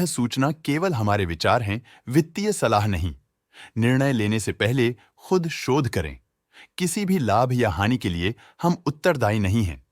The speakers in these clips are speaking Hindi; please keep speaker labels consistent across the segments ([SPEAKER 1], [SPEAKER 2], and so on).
[SPEAKER 1] सूचना केवल हमारे विचार हैं, वित्तीय सलाह नहीं। निर्णय लेने से पहले खुद शोध करें। किसी भी लाभ या हानि के लिए हम उत्तरदायी नहीं हैं।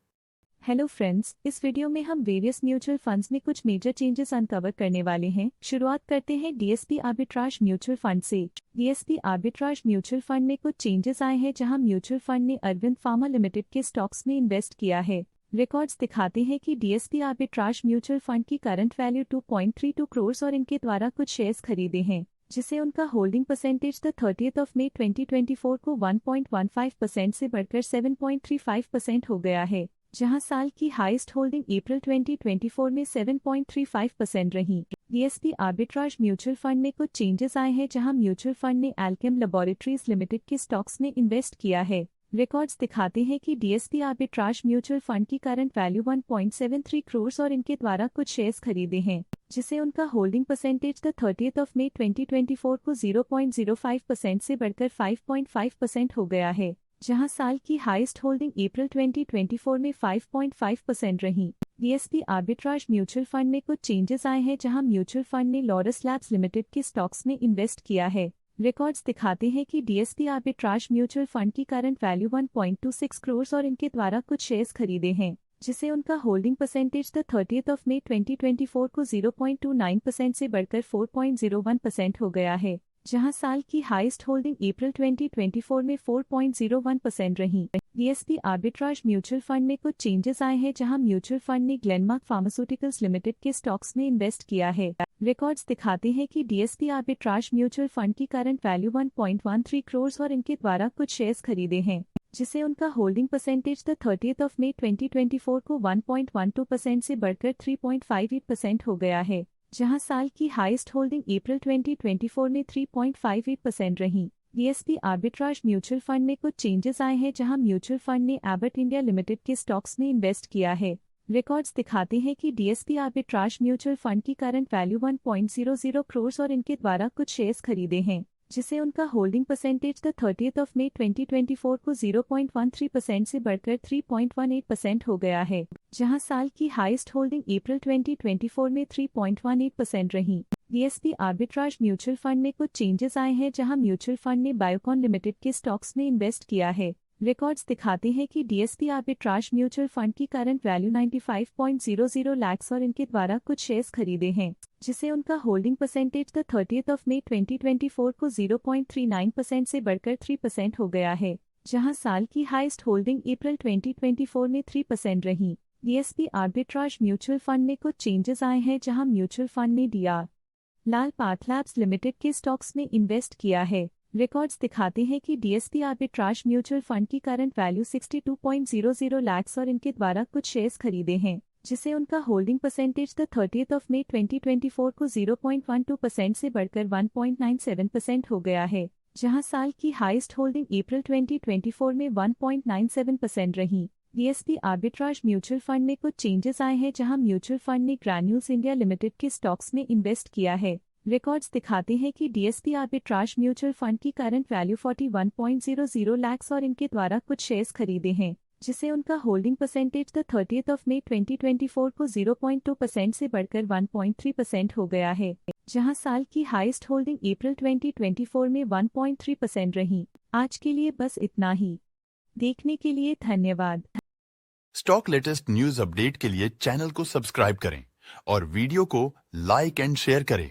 [SPEAKER 2] हेलो फ्रेंड्स, इस वीडियो में हम वेरियस म्यूचुअल फंड्स में कुछ मेजर चेंजेस अनकवर करने वाले हैं। शुरुआत करते हैं डीएसपी आर्बिट्राज म्यूचुअल फंड से। डीएसपी आर्बिट्राज म्यूचुअल फंड में कुछ चेंजेस आए हैं, जहां म्यूचुअल फंड ने अरविंद फार्मा लिमिटेड के स्टॉक्स में इन्वेस्ट किया है। रिकॉर्ड्स दिखाते हैं कि डीएसपी आर्बिट्राज म्यूचुअल फंड की करंट वैल्यू 2.32 करोड़ और इनके द्वारा कुछ शेयर्स खरीदे हैं, जिसे उनका होल्डिंग परसेंटेज द 30 मई 2024 को 1.15% से बढ़कर 7.35% हो गया है, जहां साल की हाईएस्ट होल्डिंग अप्रैल 2024 में 7.35% रही। डीएसपी आर्बिट्राज म्यूचुअल फंड में कुछ चेंजेस आए हैं, जहां म्यूचुअल फंड ने एल्केम लैबोरेटरीज लिमिटेड के स्टॉक्स में इन्वेस्ट किया है। रिकॉर्ड्स दिखाते हैं कि डीएसपी आर्बिट्राज म्यूचुअल फंड की करंट वैल्यू 1.73 करोड़ और इनके द्वारा कुछ शेयर्स खरीदे हैं, जिसे उनका होल्डिंग परसेंटेज द 30 मई 2024 को 0.05% से बढ़कर 5.5% हो गया है, जहां साल की हाईएस्ट होल्डिंग अप्रैल 2024 में 5.5% रही। डीएसपी आर्बिट्राज म्यूचुअल फंड में कुछ चेंजेस आए हैं, जहां म्यूचुअल फंड ने लॉरस लैब्स लिमिटेड के स्टॉक्स में इन्वेस्ट किया है। रिकॉर्ड्स दिखाते हैं कि डीएसपी आर्बिट्राज म्यूचुअल फंड की करंट वैल्यू 1.26 करोड़ और इनके द्वारा कुछ शेयर्स खरीदे हैं, जिसे उनका होल्डिंग परसेंटेज द 30 मई 2024 को 0.29% से बढ़कर 4.01% हो गया है, जहां साल की हाईएस्ट होल्डिंग अप्रैल 2024 में 4.01% रही। डीएसपी आर्बिट्राज म्यूचुअल फंड में कुछ चेंजेस आए हैं, जहां म्यूचुअल फंड ने ग्लेनमार्क फार्मास्यूटिकल्स लिमिटेड के स्टॉक्स में इन्वेस्ट किया है। रिकॉर्ड्स दिखाते हैं कि डीएसपी आर्बिट्राज म्यूचुअल फंड की करंट वैल्यू 1.13 करोड़ और इनके द्वारा कुछ शेयर्स खरीदे हैं, जिसे उनका होल्डिंग परसेंटेज द 30 मई 2024 को 1.12% से बढ़कर 3.58% हो गया है, जहां साल की हाईएस्ट होल्डिंग अप्रैल 2024 में 3.58% रही। डीएसपी आर्बिट्राज म्यूचुअल फंड में कुछ चेंजेस आए हैं, जहां म्यूचुअल फंड ने एबट इंडिया लिमिटेड के स्टॉक्स में इन्वेस्ट किया है। रिकॉर्ड्स दिखाते हैं कि डीएसपी आर्बिट्राज म्यूचुअल फंड की करंट वैल्यू 1.00 करोड़ और इनके द्वारा कुछ शेयर्स खरीदे हैं, जिसे उनका होल्डिंग परसेंटेज द 30 मई 2024 को 0.13% से बढ़कर 3.18% हो गया है, जहां साल की हाईएस्ट होल्डिंग अप्रैल 2024 में 3.18% रही। डीएसपी आर्बिट्राज म्यूचुअल फंड में कुछ चेंजेस आए हैं, जहां म्यूचुअल फंड ने बायोकॉन लिमिटेड के स्टॉक्स में इन्वेस्ट किया है। रिकॉर्ड्स दिखाते हैं कि डीएसपी आर्बिट्राज म्यूचुअल फंड की करंट वैल्यू 95.00 लाख और इनके द्वारा कुछ शेयर्स खरीदे हैं, जिसे उनका होल्डिंग परसेंटेज द 30 मई 2024 को 0.39% से बढ़कर 3% हो गया है, जहां साल की हाईएस्ट होल्डिंग अप्रैल 2024 में 3% रही। डीएसपी आर्बिट्राज म्यूचुअल फंड में कुछ चेंजेस आए हैं, जहां म्यूचुअल फंड ने डीआर लाल पाथलैब्स लिमिटेड के स्टॉक्स में इन्वेस्ट किया है। रिकॉर्ड्स दिखाते हैं कि डीएसपी आर्बिट्राज म्यूचुअल फंड की करंट वैल्यू 62.00 लाख और इनके द्वारा कुछ शेयर्स खरीदे हैं, जिसे उनका होल्डिंग परसेंटेज द 30 मई 2024 को 0.12% से बढ़कर 1.97% हो गया है, जहां साल की हाईएस्ट होल्डिंग अप्रैल 2024 में 1.97% रही। डीएसपी आर्बिट्राज म्यूचुअल फंड में कुछ चेंजेस आए हैं, जहां म्यूचुअल फंड ने ग्रैन्यूल्स इंडिया लिमिटेड के स्टॉक्स में इन्वेस्ट किया है। रिकॉर्ड्स दिखाते हैं कि डीएसपी आर्बिट्राज म्यूचुअल फंड की करंट वैल्यू 41.00 लाख और इनके द्वारा कुछ शेयर्स खरीदे हैं, जिसे उनका होल्डिंग परसेंटेज द 30 मई 2024 को 0.2% से बढ़कर 1.3% हो गया है, जहां साल की हाईएस्ट होल्डिंग अप्रैल 2024 में 1.3% रही। आज के लिए बस इतना ही। देखने के लिए धन्यवाद।
[SPEAKER 1] स्टॉक लेटेस्ट न्यूज अपडेट के लिए चैनल को सब्सक्राइब करें और वीडियो को लाइक एंड शेयर करें।